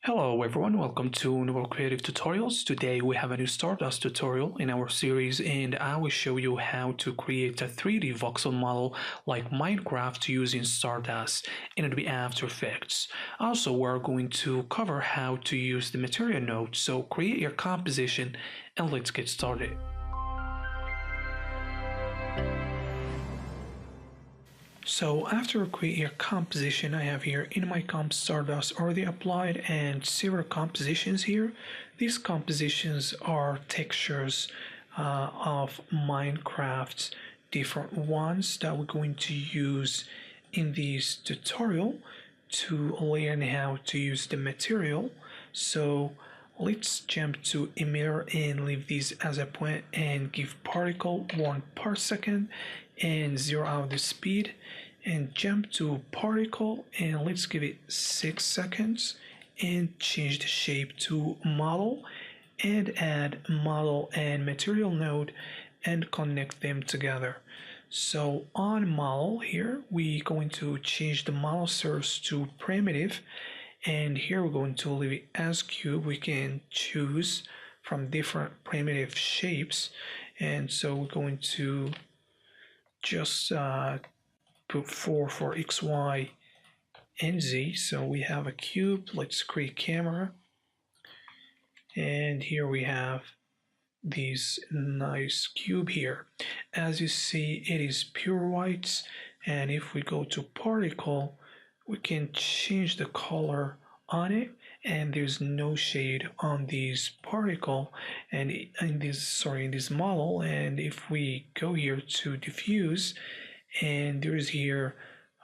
Hello everyone, welcome to Novel Creative Tutorials. Today we have a new Stardust tutorial in our series and I will show you how to create a 3D voxel model like Minecraft using Stardust in Adobe After Effects. Also, we're going to cover how to use the material node, so create your composition and let's get started. So after I create your composition, I have here in my comp Stardust already applied and several compositions here. These compositions are textures of Minecraft's different ones that we're going to use in this tutorial to learn how to use the material. So let's jump to Emitter and leave this as a point and give particle 1 per second and zero out the speed and jump to particle and let's give it 6 seconds and change the shape to model and add model and material node and connect them together. So on model here we're going to change the model source to primitive and here we're going to leave it as cube. We can choose from different primitive shapes and so we're going to just put 4 for X, Y, and Z. So we have a cube. Let's create camera. And here we have this nice cube here. As you see, it is pure white. And if we go to particle, we can change the color on it and there's no shade on this particle and in this model. And if we go here to diffuse and there is here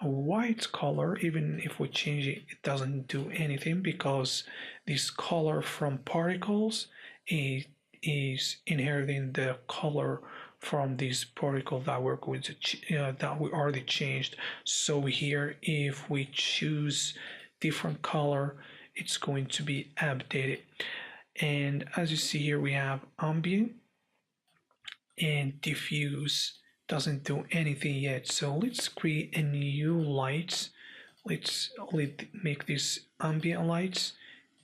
a white color, even if we change it, it doesn't do anything because this color from particles is inheriting the color from this particle that we're going to that we already changed. So here if we choose different color, it's going to be updated. And as you see here we have ambient and diffuse doesn't do anything yet. So let's create a new light. Let's make this ambient lights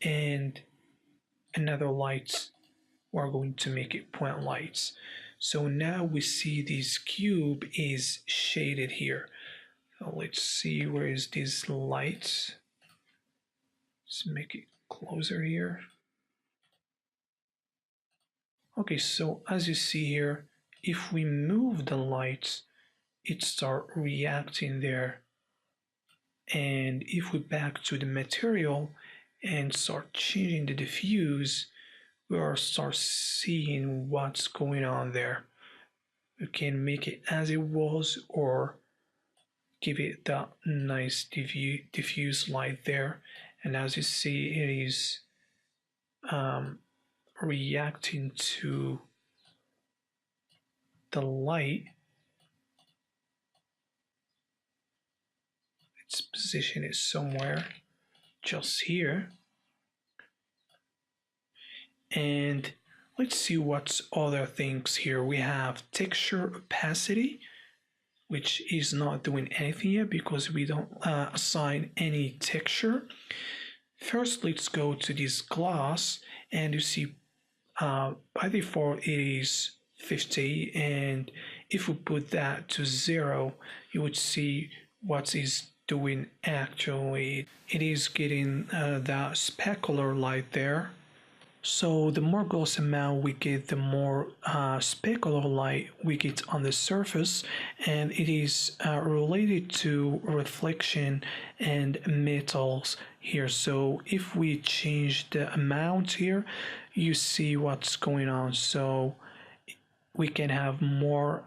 and another light. We're going to make it point lights. So now we see this cube is shaded here. So let's see where is this light. Let's make it closer here. Okay, so as you see here, if we move the lights, it start reacting there. And if we back to the material and start changing the diffuse, we will start seeing what's going on there. We can make it as it was or give it that nice diffuse light there. And as you see, it is reacting to the light. Its position is somewhere just here. And let's see what's other things here. We have texture opacity, which is not doing anything yet because we don't assign any texture. First, let's go to this glass and you see by default it is 50, and if we put that to 0, you would see what is doing actually. It is getting that specular light there. So the more gloss amount we get, the more specular light we get on the surface, and it is related to reflection and metals here. So if we change the amount here, you see what's going on. So we can have more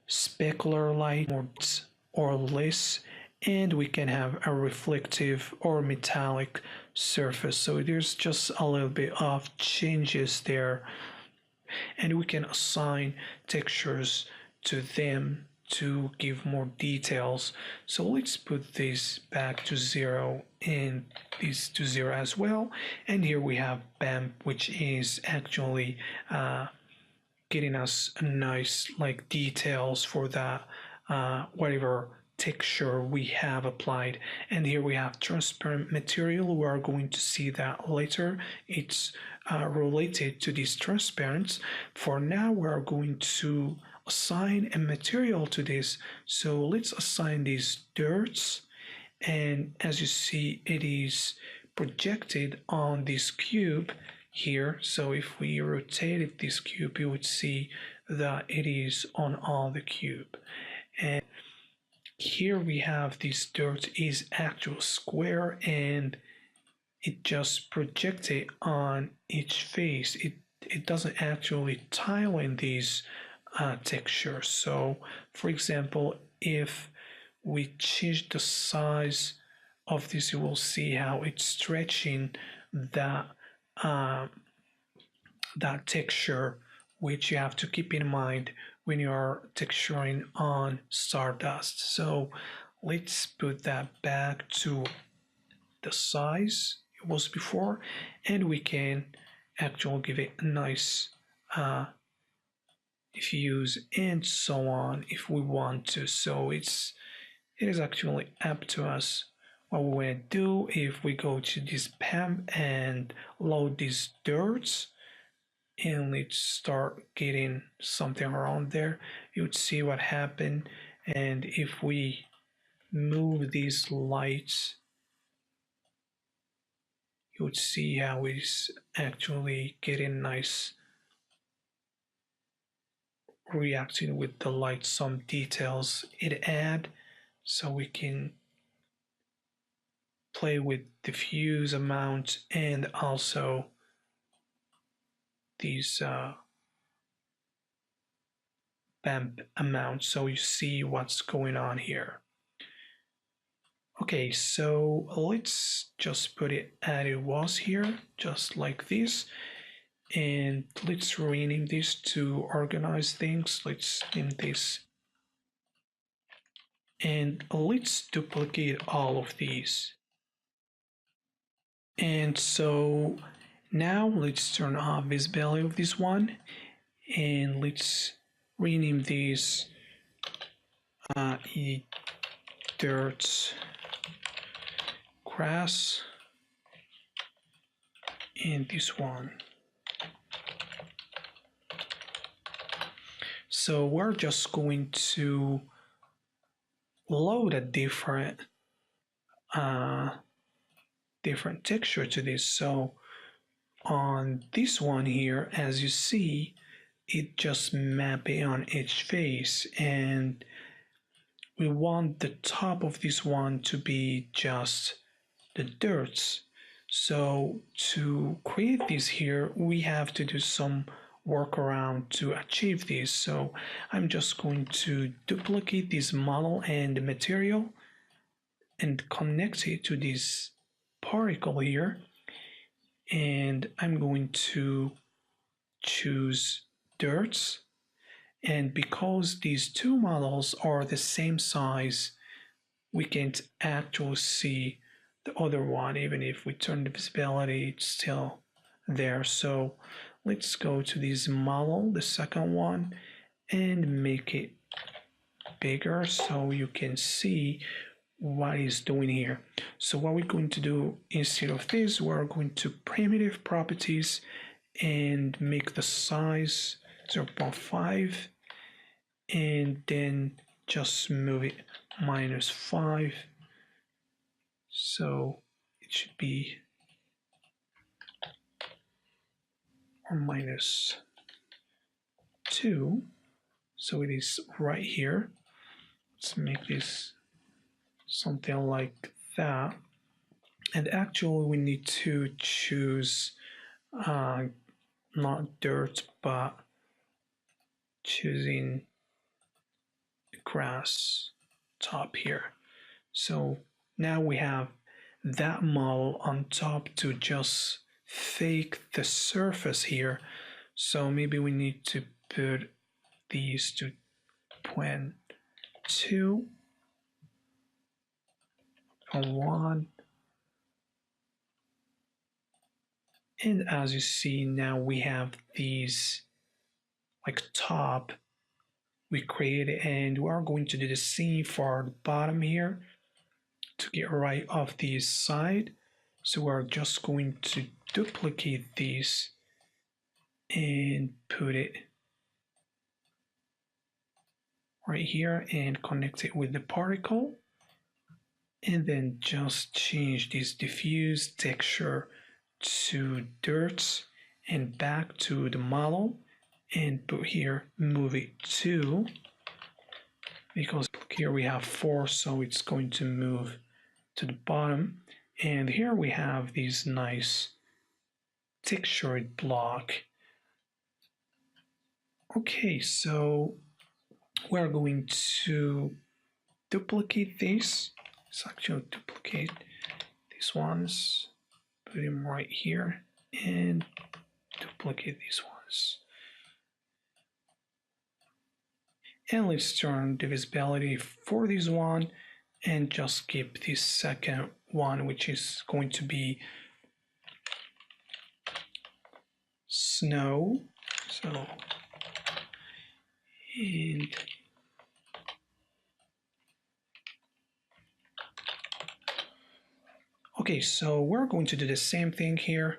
specular light, more or less, and we can have a reflective or metallic surface. So there's just a little bit of changes there, and we can assign textures to them to give more details. So let's put this back to 0 and this to 0 as well. And here we have BAM, which is actually getting us a nice like details for that whatever texture we have applied. And here we have transparent material. We are going to see that later. It's related to this transparency. For now, we are going to assign a material to this. So let's assign these dirts. And as you see, it is projected on this cube here. So if we rotated this cube, you would see that it is on all the cube. And here we have this dirt is actual square, and it just projected on each face. It doesn't actually tile in these textures. So for example, if we change the size of this, you will see how it's stretching that that texture, which you have to keep in mind when you are texturing on Stardust. So let's put that back to the size it was before, and we can actually give it a nice diffuse and so on if we want to. So it is actually up to us what we want to do. If we go to this PAM and load these dirts, and let's start getting something around there, you would see what happened. And if we move these lights, you would see how it's actually getting nice, reacting with the light, some details it add, so we can play with diffuse amount and also these bump amount, so you see what's going on here. Okay, so let's just put it as it was here, just like this. And let's rename this to organize things. Let's name this. And let's duplicate all of these. And so now let's turn off visibility of this one. And let's rename these dirt grass, and this one. So we're just going to load a different texture to this. So on this one here, as you see, it just mapping on each face, and we want the top of this one to be just the dirts. So to create this here, we have to do some workaround to achieve this. So I'm just going to duplicate this model and the material and connect it to this particle here. And I'm going to choose dirts. And because these two models are the same size, we can't actually see the other one. Even if we turn the visibility, it's still there. So let's go to this model, the second one, and make it bigger so you can see what it's doing here. So what we're going to do instead of this, we're going to primitive properties and make the size 0.5, and then just move it -5. So it should be, or -2. So it is right here. Let's make this something like that. And actually we need to choose not dirt, but choosing grass top here. So now we have that model on top to just fake the surface here. So maybe we need to put these to 0.2 and 1. And as you see, now we have these like top we created, and we are going to do the same for the bottom here to get right off this side. So we're just going to duplicate this and put it right here and connect it with the particle, and then just change this diffuse texture to dirt and back to the model, and put here move it to, because here we have 4, so it's going to move to the bottom. And here we have this nice textured block. Okay, so we're going to duplicate this. Let's actually duplicate these ones, put them right here, and duplicate these ones. And let's turn the visibility for this one and just keep this second one, which is going to be snow. So, and okay, so we're going to do the same thing here,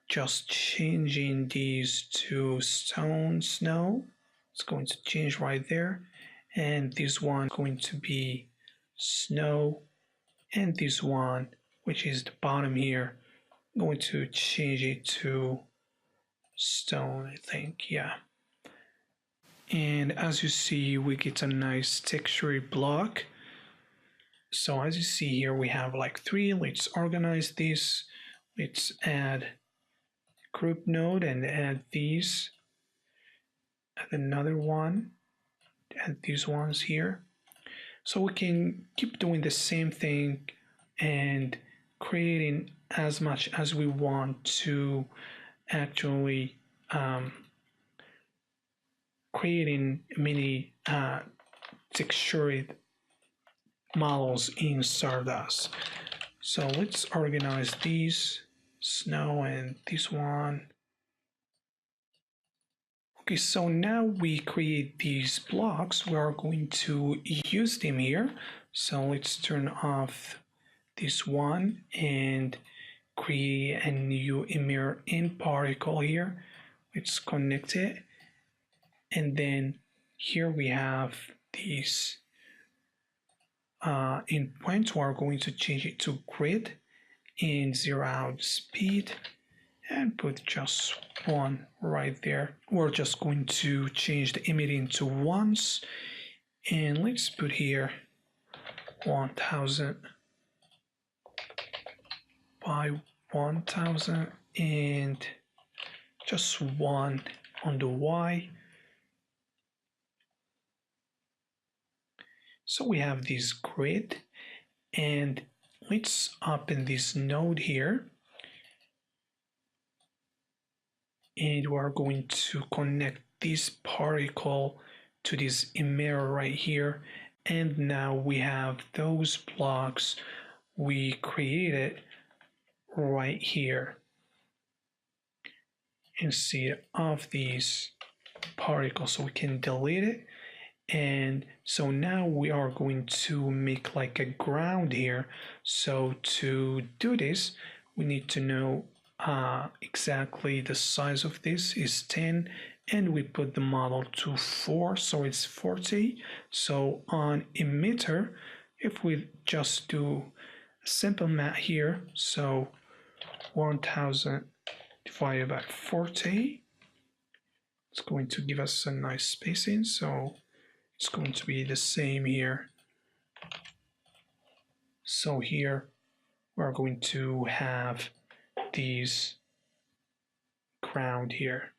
just changing these to stone snow. It's going to change right there, and this one is going to be snow, and this one, which is the bottom here, I'm going to change it to stone, I think. Yeah. And as you see, we get a nice textured block. So as you see here, we have like 3. Let's organize this. Let's add group node and add these. Add another one. Add these ones here. So we can keep doing the same thing and creating as much as we want to actually creating many textured models in Stardust. So let's organize these, snow and this one. Okay, so now we create these blocks. We are going to use them here. So let's turn off this one and create a new emitter in particle here. Let's connect it. And then here we have these endpoints. We are going to change it to grid and zero out speed and put just 1 right there. We're just going to change the emitting to ones, and let's put here 1000 by 1000 and just 1 on the Y. So we have this grid, and let's open this node here, and we are going to connect this particle to this emitter right here, and now we have those blocks we created right here instead of these particles, so we can delete it. And so now we are going to make like a ground here. So to do this, we need to know exactly the size of this is 10, and we put the model to 4, so it's 40. So on emitter, if we just do a simple math here, so 1000 divided by 40, it's going to give us a nice spacing. So it's going to be the same here. So here we're going to have these ground here,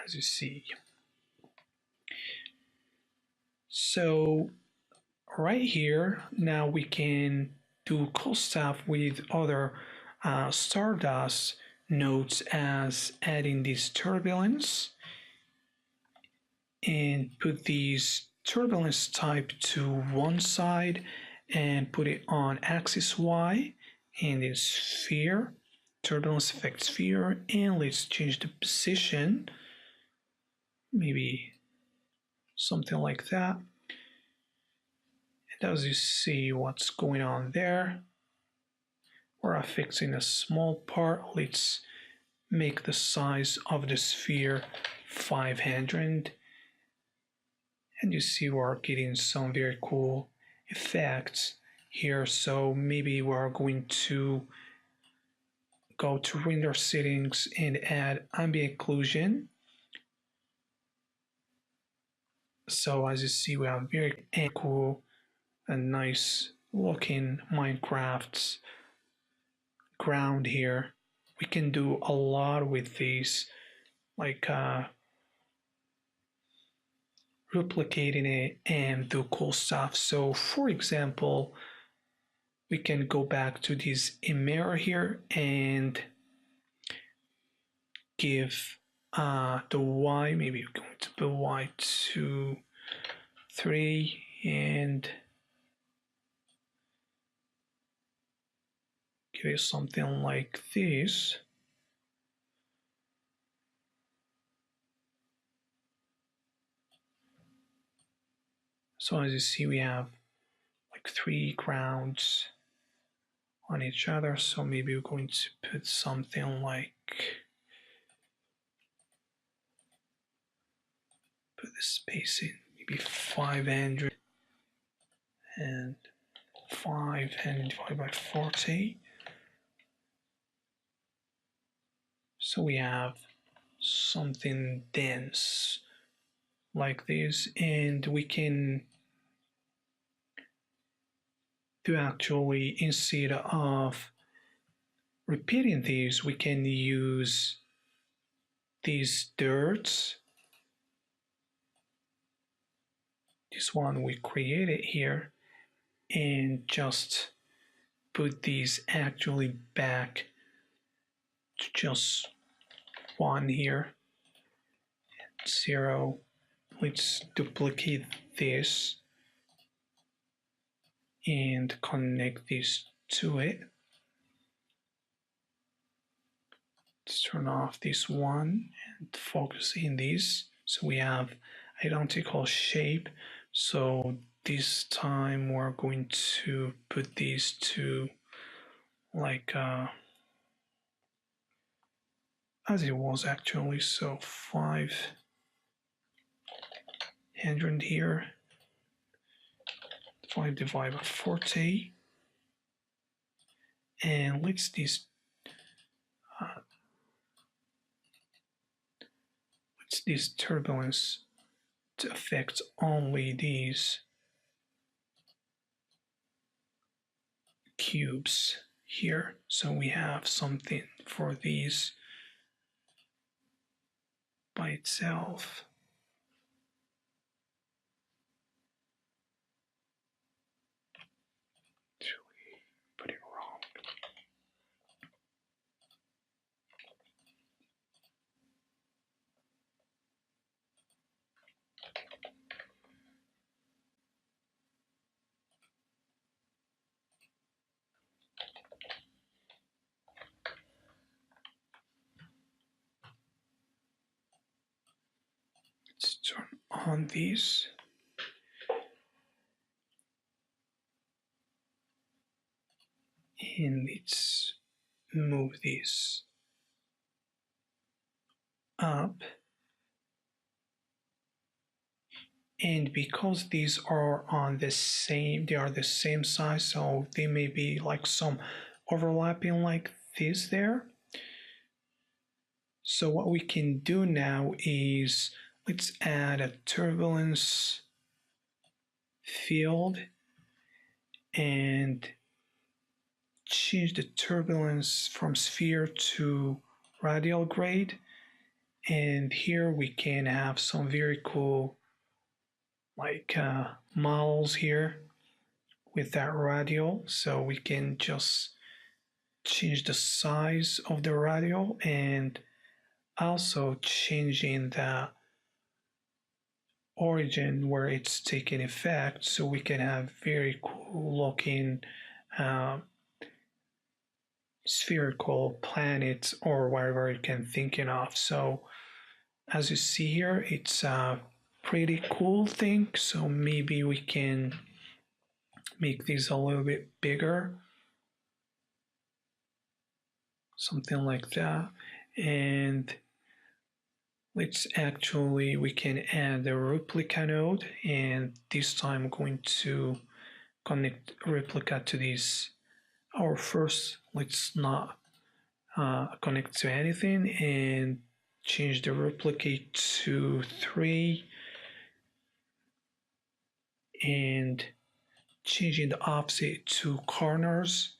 as you see. So right here, now we can do cool stuff with other Stardust nodes, as adding this turbulence and put these turbulence type to one side and put it on axis Y in this sphere, turbulence effect sphere, and let's change the position, maybe something like that. And as you see what's going on there, we're fixing a small part. Let's make the size of the sphere 500, and you see we're getting some very cool effects here. So maybe we're going to go to render settings and add ambient occlusion. So as you see, we have very cool and nice looking Minecraft's ground here. We can do a lot with these, like replicating it and do cool stuff. So for example, we can go back to this Emitter here and give the Y, maybe we're going to put Y to 3 and give it something like this. So as you see, we have like 3 grounds on each other. So maybe we're going to put something like, put the spacing, maybe 500 and 500 divided by 40. So we have something dense like this, and we can do actually, instead of repeating these, we can use these dirts. This one we created here, and just put these actually back to just 1 here, 0. Let's duplicate this and connect this to it. Let's turn off this one and focus in this. So we have identical shape. So this time we're going to put these two like as it was actually. So 500 here, 5 divided by 40, and let's this turbulence to affect only these cubes here. So we have something for these by itself. Put it wrong. Let's turn on these. And let's move this up. And because these are on the same, they are the same size, so they may be like some overlapping like this there. So what we can do now is let's add a turbulence field and change the turbulence from sphere to radial grade. And here we can have some very cool like models here with that radial. So we can just change the size of the radial and also changing the origin where it's taking effect, so we can have very cool looking spherical planets or whatever you can thinking of. So as you see here, it's pretty cool thing. So maybe we can make these a little bit bigger, something like that. And we can add the replica node, and this time I'm going to connect replica to this. Or first, let's not connect to anything and change the replicate to 3 and changing the offset to corners,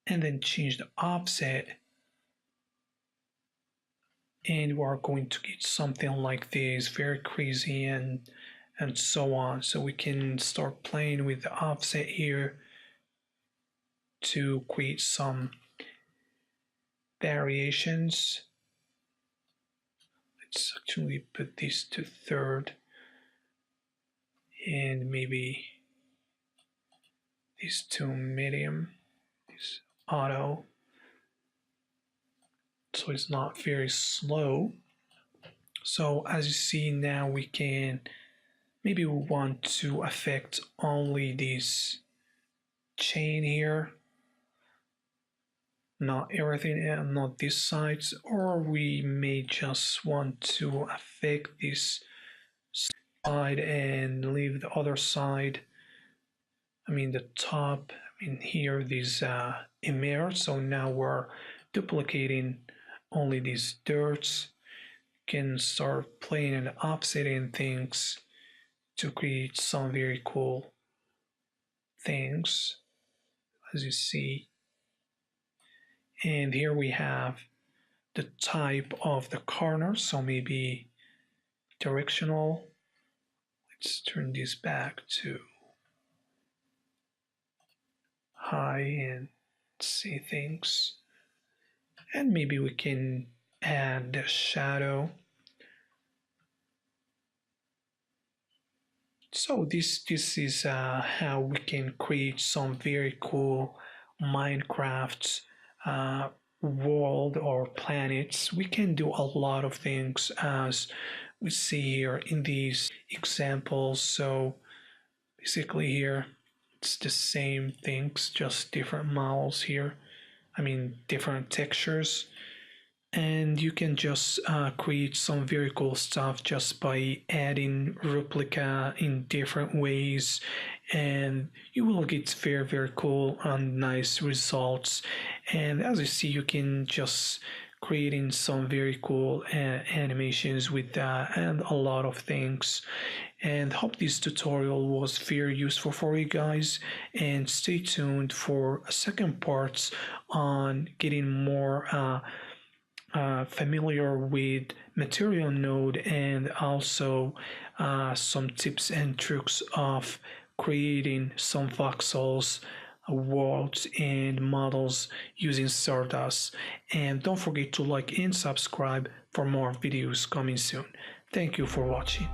and then change the offset, and we're going to get something like this, very crazy and so on. So we can start playing with the offset here to create some variations. Let's actually put this to third, and maybe this to medium, this auto, so it's not very slow. So as you see now, we can maybe we want to affect only this chain here, not everything, not this side, or we may just want to affect this side and leave the other side. I mean the top. I mean here this emitter. So now we're duplicating only these dirts. Can start playing and offsetting things to create some very cool things, as you see. And here we have the type of the corner, so maybe directional. Let's turn this back to high and see things. And maybe we can add the shadow. So this is how we can create some very cool Minecraft world or planets. We can do a lot of things as we see here in these examples. So basically here it's the same things, just different models here. I mean different textures. And you can just create some very cool stuff just by adding replica in different ways, and you will get very cool and nice results. And as you see, you can just creating some very cool animations with that and a lot of things. And hope this tutorial was very useful for you guys, and stay tuned for a second part on getting more familiar with material node, and also some tips and tricks of creating some voxels, worlds and models using Stardust. And don't forget to like and subscribe for more videos coming soon. Thank you for watching.